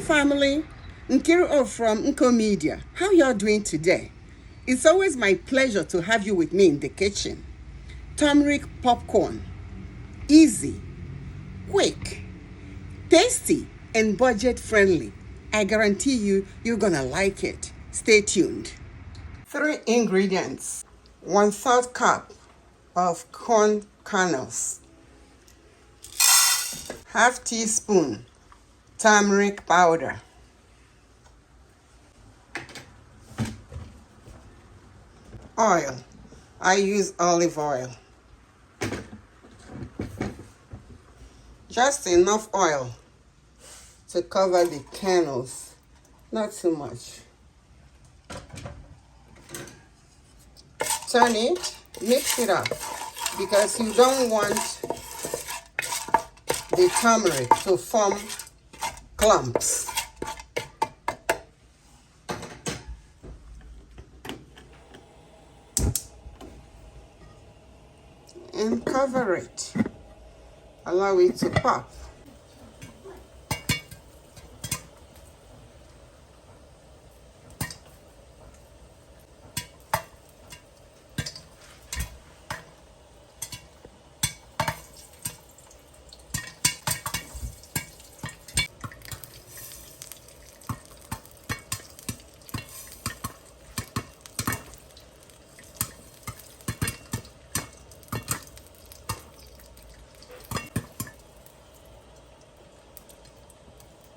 family, Nkiruoh from Nko Media. How y'all doing today? It's always my pleasure to have you with me in the kitchen. Turmeric popcorn. Easy, quick, tasty, and budget friendly. I guarantee you're gonna like it. Stay tuned. 3 ingredients. 1/3 cup of corn kernels. Half teaspoon turmeric powder. Oil. I use olive oil. Just enough oil to cover the kernels, not too much. Turn it, mix it up, because you don't want the turmeric to form clumps. And cover it. Allow it to pop.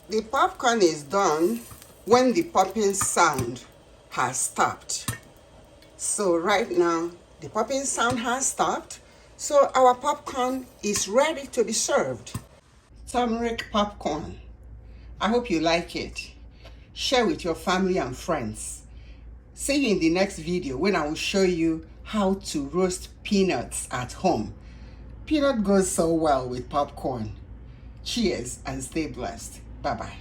The popcorn is done when the popping sound has stopped. So right now, the popping sound has stopped, so our popcorn is ready to be served. Turmeric popcorn. I hope you like it. Share with your family and friends. See you in the next video when I will show you how to roast peanuts at home. Peanut goes so well with popcorn. Cheers and stay blessed. Bye-bye.